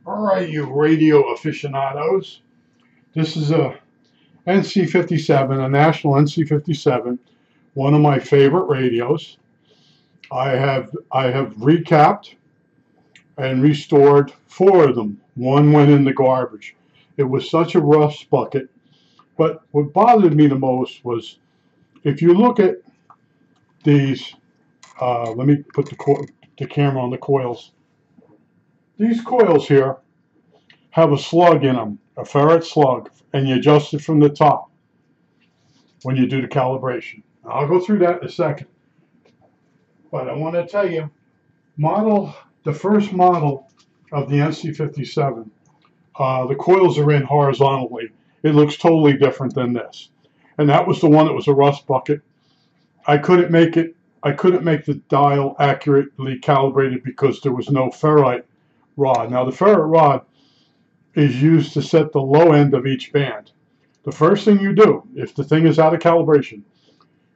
All right, you radio aficionados. This is a NC57, a national NC57, one of my favorite radios. I have recapped and restored four of them. One went in the garbage. It was such a rust bucket. But what bothered me the most was if you look at these. Let me put the camera on the coils. These coils here have a slug in them, a ferrite slug, and you adjust it from the top when you do the calibration. I'll go through that in a second. But I want to tell you, the first model of the NC57, the coils are in horizontally. It looks totally different than this. And that was the one that was a rust bucket. I couldn't make the dial accurately calibrated because there was no ferrite rod. Now the ferrite rod is used to set the low end of each band. The first thing you do, if the thing is out of calibration,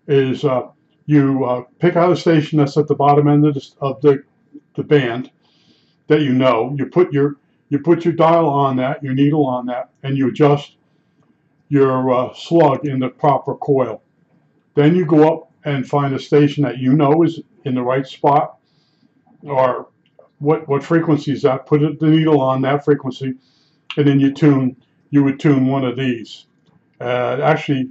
is you pick out a station that's at the bottom end of the band that you know. You put your dial on that, your needle on that, and you adjust your slug in the proper coil. Then you go up and find a station that you know is in the right spot, or what frequency is that. Put the needle on that frequency, and then you would tune one of these. Actually,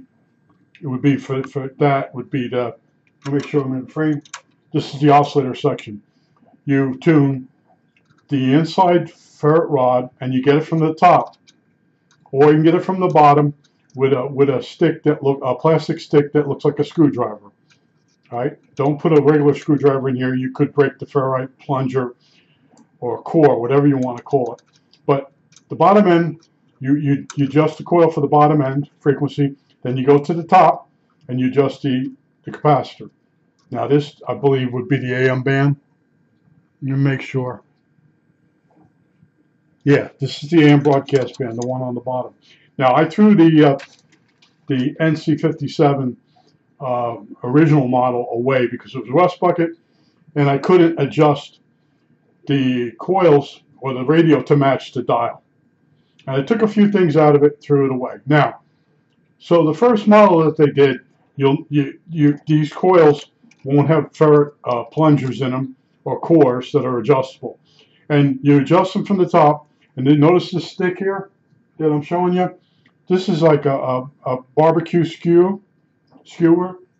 it would be for that would be the, let me make sure I'm in the frame. This is the oscillator section. You tune the inside ferrite rod, and you get it from the top, or you can get it from the bottom with a stick a plastic stick that looks like a screwdriver. All right, don't put a regular screwdriver in here. You could break the ferrite plunger or core, whatever you want to call it. But the bottom end, you adjust the coil for the bottom end frequency. Then you go to the top and you adjust the capacitor. Now this, I believe, would be the AM band. Let me make sure. Yeah, this is the AM broadcast band, the one on the bottom. Now I threw the NC57 original model away because it was a rust bucket, and I couldn't adjust the coils or the radio to match the dial. And I took a few things out of it, threw it away. Now, so the first model that they did, these coils won't have ferrite plungers in them or cores that are adjustable, and you adjust them from the top. And then notice this stick here that I'm showing you. This is like a barbecue skewer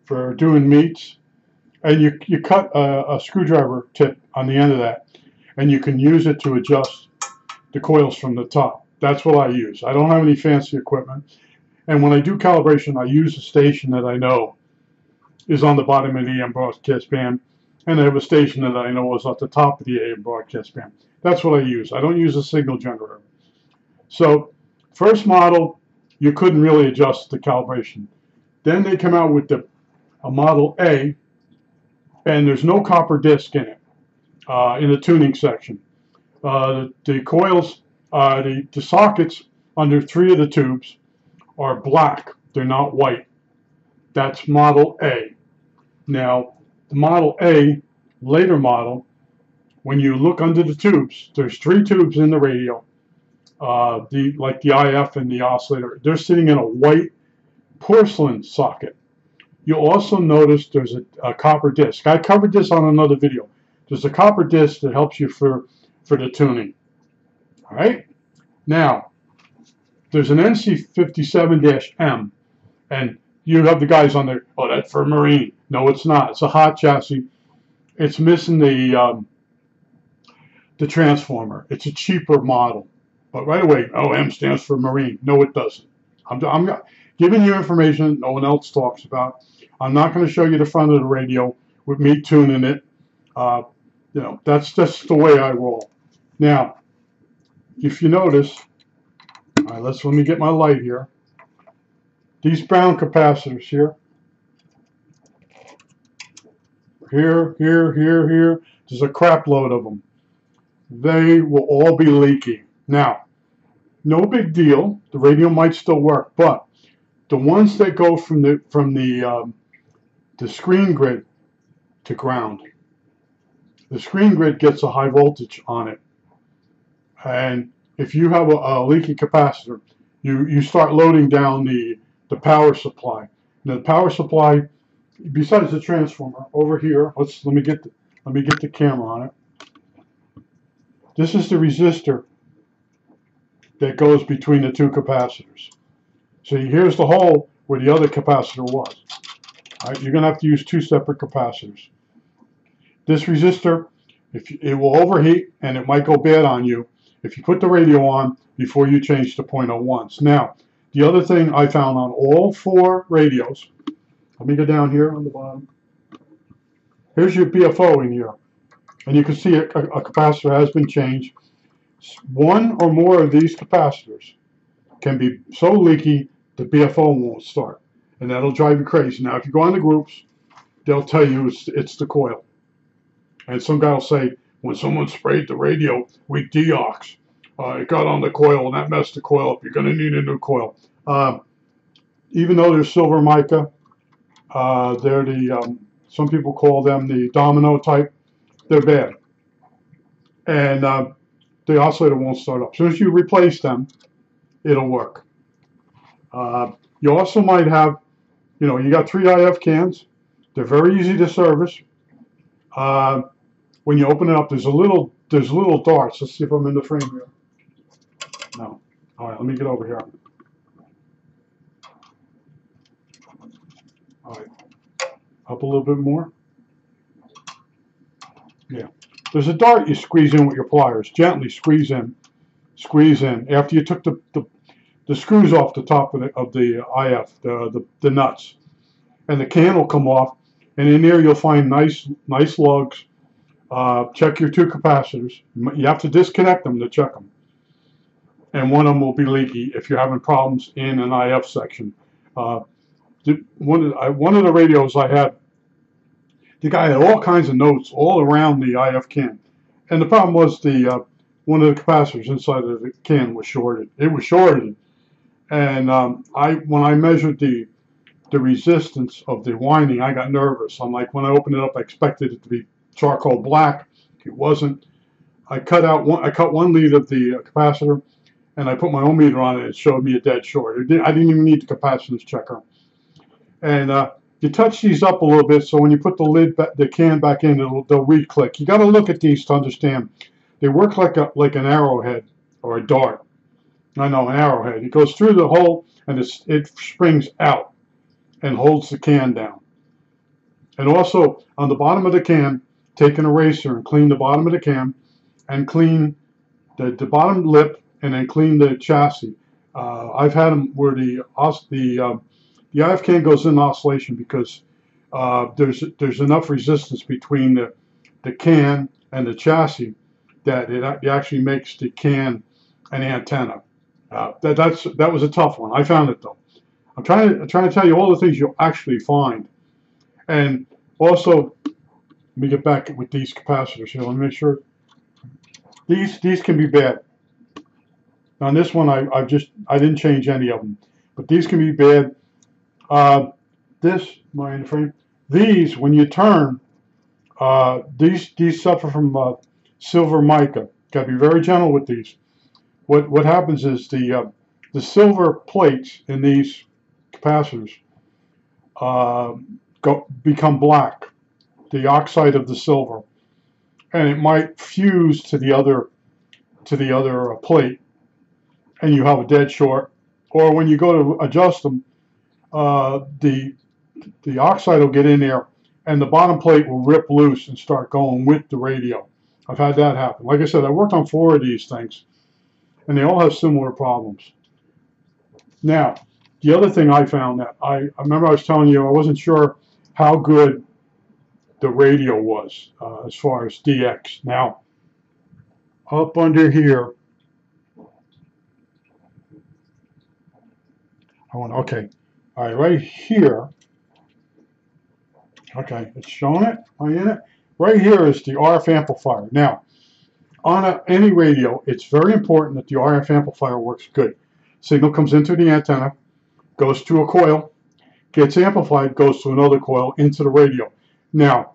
for doing meats, and you cut a screwdriver tip on the end of that, and you can use it to adjust the coils from the top. That's what I use. I don't have any fancy equipment, and when I do calibration, I use a station that I know is on the bottom of the AM broadcast band, and I have a station that I know is at the top of the AM broadcast band. That's what I use. I don't use a signal generator. So first model, you couldn't really adjust the calibration. Then they come out with a Model A, and there's no copper disc in it, in the tuning section. The coils, the sockets under 3 of the tubes are black. They're not white. That's Model A. Now, the Model A, later model, when you look under the tubes, there's 3 tubes in the radio. Like the IF and the oscillator, they're sitting in a white porcelain socket. You'll also notice there's a copper disc. I covered this on another video. There's a copper disc that helps you for the tuning. All right. Now, there's an NC57-M, and you have the guys on there. Oh, that's for Marine. No, it's not. It's a hot chassis. It's missing the transformer. It's a cheaper model. But right away, oh, M stands for Marine. No, it doesn't. I'm giving you information no one else talks about. I'm not going to show you the front of the radio with me tuning it. That's just the way I roll. Now, if you notice, all right, let me get my light here. These brown capacitors here, here, there's a crap load of them. They will all be leaky. Now, no big deal. The radio might still work, but the ones that go from the screen grid to ground, the screen grid gets a high voltage on it. And if you have a leaky capacitor, you start loading down the power supply. Now the power supply, besides the transformer, over here, let me get the camera on it. This is the resistor that goes between the two capacitors. So here's the hole where the other capacitor was. All right, you're going to have to use two separate capacitors. This resistor, it will overheat and it might go bad on you if you put the radio on before you change to 0.01s. Now, the other thing I found on all 4 radios, let me go down here on the bottom. Here's your BFO in here. And you can see a capacitor has been changed. One or more of these capacitors can be so leaky the BFO won't start. And that'll drive you crazy. Now, if you go on the groups, they'll tell you it's the coil. And some guy will say, when someone sprayed the radio with deox, it got on the coil and that messed the coil up. You're going to need a new coil. Even though they're silver mica, they're some people call them the domino type. They're bad. And the oscillator won't start up. As soon as you replace them, it'll work. You also might have, you got 3 IF cans. They're very easy to service. When you open it up, there's little darts. Let's see if I'm in the frame here. No. All right, let me get over here. All right. Up a little bit more. Yeah. There's a dart you squeeze in with your pliers. Gently squeeze in. Squeeze in. After you took the screws off the top of the IF, the nuts. And the can will come off. And in there you'll find nice lugs. Check your 2 capacitors. You have to disconnect them to check them. And one of them will be leaky if you're having problems in an IF section. One of the radios I had, the guy had all kinds of notes all around the IF can. And the problem was one of the capacitors inside of the can was shorted. It was shorted. And when I measured the resistance of the winding, I got nervous. I'm like, when I opened it up, I expected it to be charcoal black. It wasn't. I cut 1 lead of the capacitor, and I put my own meter on it. It showed me a dead short. I didn't even need the capacitance checker. And you touch these up a little bit, so when you put the can back in, they'll re-click. You got to look at these to understand. They work like an arrowhead or a dart. I know, an arrowhead. It goes through the hole and it springs out and holds the can down. And also on the bottom of the can, take an eraser and clean the bottom of the can and clean the bottom lip and then clean the chassis. I've had them where the IF can goes in oscillation because there's enough resistance between the can and the chassis that it actually makes the can an antenna. That was a tough one. I found it though. I'm trying to tell you all the things you'll actually find. And also, let me get back with these capacitors here. Let me make sure. These can be bad. On this one, I didn't change any of them, but these can be bad. These, when you turn, these suffer from silver mica. Got to be very gentle with these. What happens is the silver plates in these capacitors become black, the oxide of the silver, and it might fuse to the other plate, and you have a dead short. Or when you go to adjust them, the oxide will get in there, and the bottom plate will rip loose and start going with the radio. I've had that happen. Like I said, I worked on 4 of these things, and they all have similar problems. Now, the other thing I found that I remember I was telling you I wasn't sure how good the radio was as far as DX. Now, up under here, okay, all right, right here, okay, it's showing it, am I in it? Right here is the RF amplifier. Now, on any radio, it's very important that the RF amplifier works good. Signal comes into the antenna, goes to a coil, gets amplified, goes to another coil, into the radio. Now,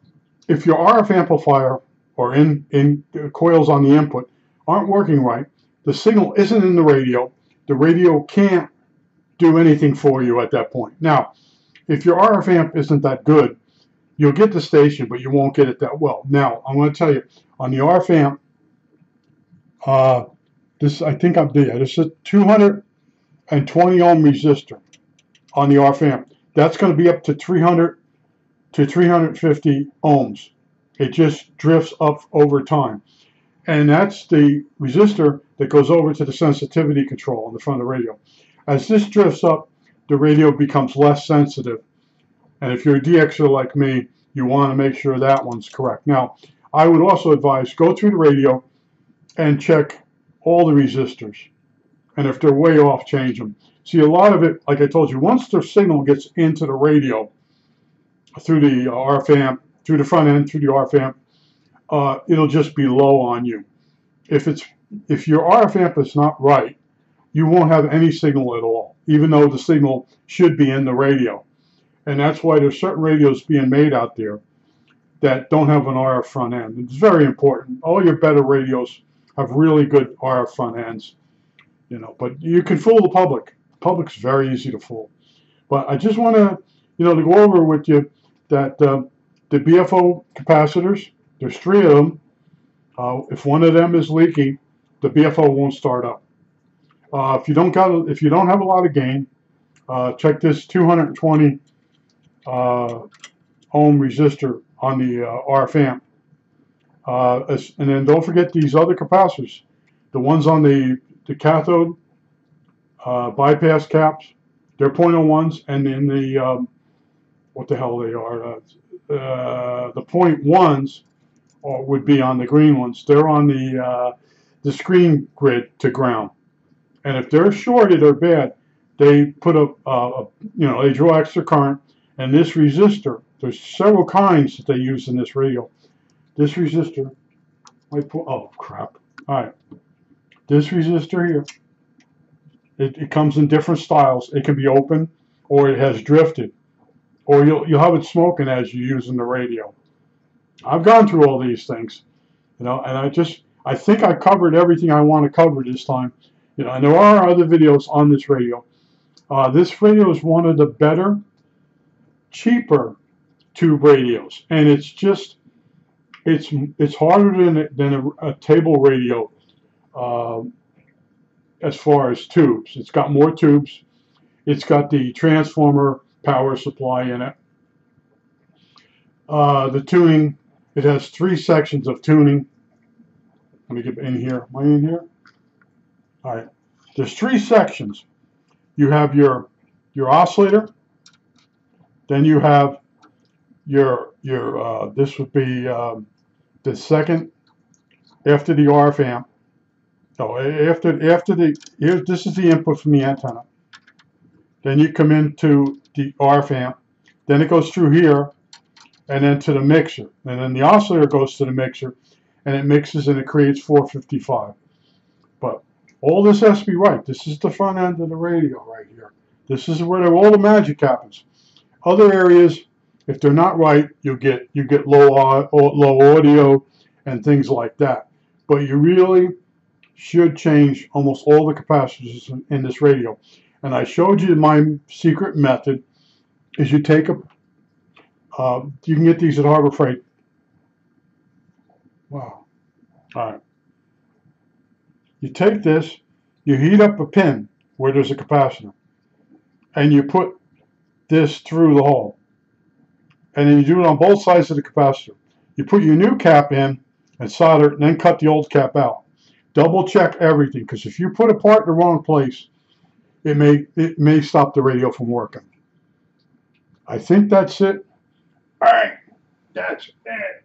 if your RF amplifier or in coils on the input aren't working right. The signal isn't in the radio. The radio can't do anything for you at that point. Now, if your RF amp isn't that good, you'll get the station, but you won't get it that well. Now, I'm going to tell you, on the RF amp, this I think I'm there. This is a 220 ohm resistor on the RF amp. That's going to be up to 300 to 350 ohms. It just drifts up over time. And that's the resistor that goes over to the sensitivity control on the front of the radio. As this drifts up, the radio becomes less sensitive. And if you're a DXer like me, you want to make sure that one's correct. Now, I would also advise go through the radio and check all the resistors. And if they're way off, change them. See, a lot of it, like I told you, once the signal gets into the radio through the RF amp, through the front end, through the RF amp, it'll just be low on you. If your RF amp is not right, you won't have any signal at all, even though the signal should be in the radio. And that's why there's certain radios being made out there that don't have an RF front end. It's very important. All your better radios have really good RF front ends, you know. But you can fool the public. The public's very easy to fool. But I just want to, to go over with you that the BFO capacitors, there's 3 of them. If one of them is leaking, the BFO won't start up. If you don't have a lot of gain, check this 220 ohm resistor on the RF amp. And then don't forget these other capacitors, the ones on the cathode bypass caps. They're 0.01s, and then the what the hell they are, the 0.1s would be on the green ones. They're on the screen grid to ground. And if they're shorted or bad, they put they draw extra current. And this resistor, there's several kinds that they use in this radio. This resistor, oh crap! All right, this resistor here, it comes in different styles. It can be open, or it has drifted, or you'll have it smoking as you're using the radio. I've gone through all these things, and I think I covered everything I want to cover this time. And there are other videos on this radio. This radio is one of the better, cheaper tube radios, and it's harder than a table radio as far as tubes. It's got more tubes. It's got the transformer power supply in it. The tuning, it has 3 sections of tuning. Let me get in here. Am I in here? All right. There's 3 sections. You have your oscillator. Then you have your this would be the second after the RF amp. Oh, after this is the input from the antenna. Then you come into the RF amp. Then it goes through here, and then to the mixer. And then the oscillator goes to the mixer, and it mixes and it creates 455. But all this has to be right. This is the front end of the radio right here. This is where all the magic happens. Other areas, if they're not right, you get low audio and things like that. But you really should change almost all the capacitors in this radio. And I showed you my secret method. Is you take you can get these at Harbor Freight. Wow. All right. You take this, you heat up a pin where there's a capacitor, and you put this through the hole. And then you do it on both sides of the capacitor. You put your new cap in and solder it, and then cut the old cap out. Double check everything, because if you put a part in the wrong place, it may stop the radio from working. I think that's it. All right, that's it.